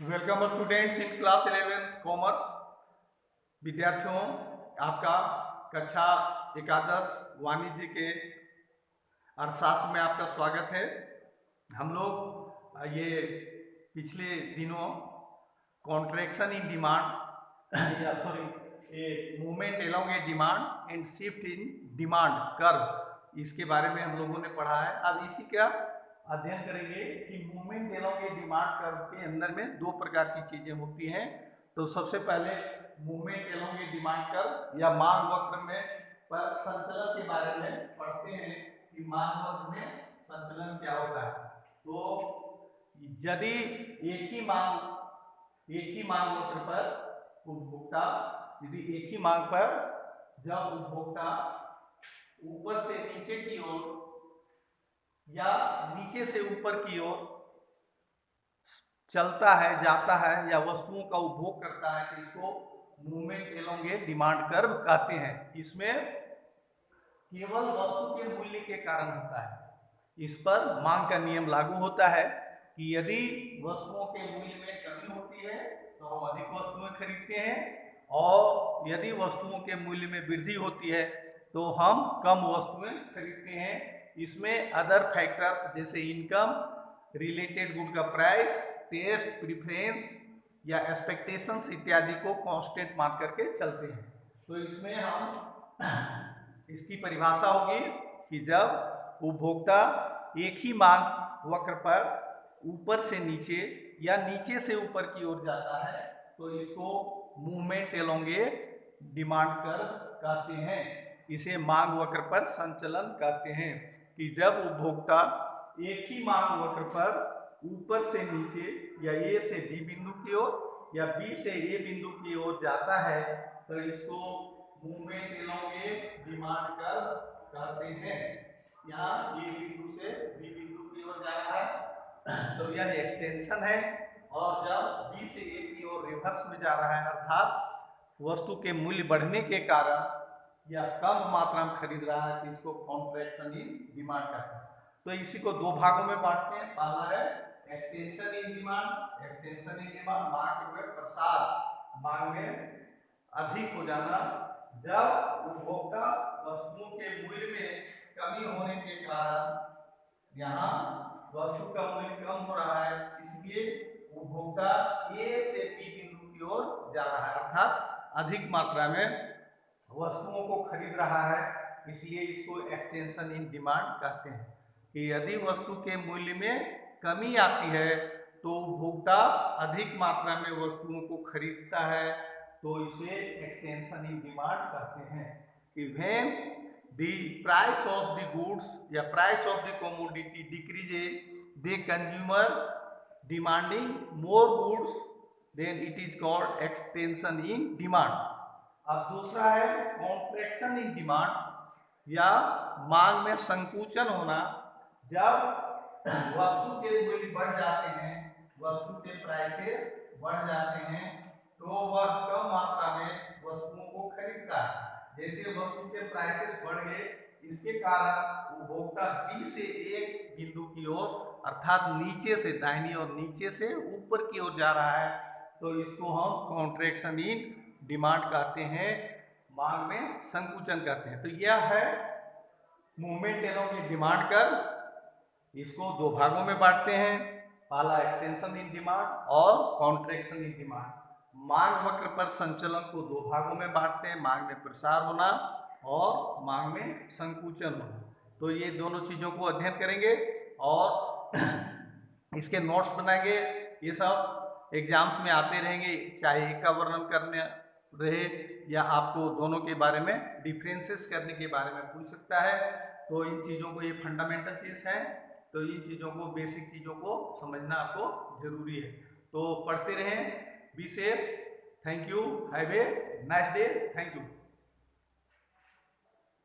Welcome students in class 11th commerce. विद्यार्थियों, आपका कक्षा एकादश वाणिज्य के अर्थशास्त्र में आपका स्वागत है। हम लोग ये पिछले दिनों contraction in demand movement along A demand and shift in demand curve, इसके बारे में हम लोगों ने पढ़ा है। अब इसी का अध्ययन करेंगे कि movement along A demand curve के अंदर में दो प्रकार की चीजें होती हैं। तो सबसे पहले movement along A demand curve या मांग वक्र में पर संचलन के बारे में पढ़ते हैं कि मांग वक्र में संचलन क्या होता है। तो यदि एक ही मांग वक्र पर उपभोक्ता एक ही मांग पर जब उपभोक्ता ऊपर से नीचे की ओर या नीचे से ऊपर की ओर चलता है, जाता है या वस्तुओं का उपभोग करता है तो इसको movement along A demand curve कहते हैं। इसमें केवल वस्तु के मूल्य के कारण होता है। इस पर मांग का नियम लागू होता है कि यदि वस्तुओं के मूल्य में कमी होती है तो हम अधिक वस्तुएं खरीदते हैं, और यदि वस्तुओं के मूल्य में वृद्धि होती है तो हम कम वस्तुएं खरीदते हैं। इसमें अदर फैक्टर्स जैसे इनकम, रिलेटेड गुड का प्राइस, टेस्ट, प्रेफरेंस या एक्सपेक्टेशंस इत्यादि को कांस्टेंट मान करके चलते हैं। तो इसमें हम इसकी परिभाषा होगी कि जब उपभोक्ता एक ही मांग वक्र पर ऊपर से नीचे या नीचे से ऊपर की ओर जाता है तो इसको movement along A demand curve कहते हैं। इसे मांग वक्र पर संचलन कहते हैं कि जब उपभोक्ता एक ही मांग वक्र पर ऊपर से नीचे या ए से बी बिंदु की ओर या बी से ए बिंदु की ओर जाता है तो इसको movement along A demand curve कहते हैं। यहाँ ए बिंदु से बी बिंदु की ओर जा रहा है तो यह एक्सटेंशन है, और जब बी से ए की ओर रिवर्स में जा रहा है अर्थात वस्तु के मूल्य बढ़ने के कारण या कम मात्रा में खरीद रहा है तो इसको कॉन्ट्रैक्शन इन डिमांड कहते हैं। तो इसी को दो भागों में बांटते हैं। पहला है extension in demand. Extension in demand मांग में प्रसार, मांग में अधिक हो जाना। जब उपभोक्ता वस्तुओं के मूल्य में कमी होने के कारण यहाँ वस्तु का मूल्य कम हो रहा है, इसलिए उपभोक्ता ए से बी बिंदु की ओर जा रहा है अर्थात अधिक मात्रा में वस्तुओं को खरीद रहा है, इसलिए इसको एक्सटेंशन इन डिमांड कहते हैं। कि यदि वस्तु के मूल्य में कमी आती है तो उपभोक्ता अधिक मात्रा में वस्तुओं को खरीदता है, तो इसे एक्सटेंशन इन डिमांड कहते हैं। कि when the price of the goods या price of the commodity decreases the consumer demanding more goods then it is called extension in demand. अब दूसरा है कॉन्ट्रैक्शन इन डिमांड या मांग में संकुचन होना। जब वस्तु के मूल्य बढ़ जाते हैं, वस्तु के प्राइसेस बढ़ जाते हैं तो वह कम मात्रा में वस्तुओं को खरीदता है। जैसे वस्तु के प्राइसेस बढ़ गए, इसके कारण उपभोक्ता बी से एक बिंदु की ओर अर्थात नीचे से दाहिनी और नीचे से ऊपर की ओर जा रहा है, तो इसको हम कॉन्ट्रैक्शन इन डिमांड कहते हैं, मांग में संकुचन कहते हैं। तो यह है movement along A demand curve. इसको दो भागों में बांटते हैं, पहला एक्सटेंशन इन डिमांड और कॉन्ट्रैक्शन इन डिमांड। मांग वक्र पर संचलन को दो भागों में बांटते हैं, मांग में प्रसार होना और मांग में संकुचन होना। तो ये दोनों चीजों को अध्ययन करेंगे और इसके नोट्स बनाएंगे। ये सब एग्जाम्स में आते रहेंगे, चाहे एक का वर्णन करने रहे या आपको दोनों के बारे में डिफरेंसेस करने के बारे में पूछ सकता है। तो इन चीज़ों को, ये फंडामेंटल चीज़ है, तो इन चीज़ों को, बेसिक चीज़ों को समझना आपको जरूरी है। तो पढ़ते रहें। Be safe. Thank you. Have a nice day. Thank you.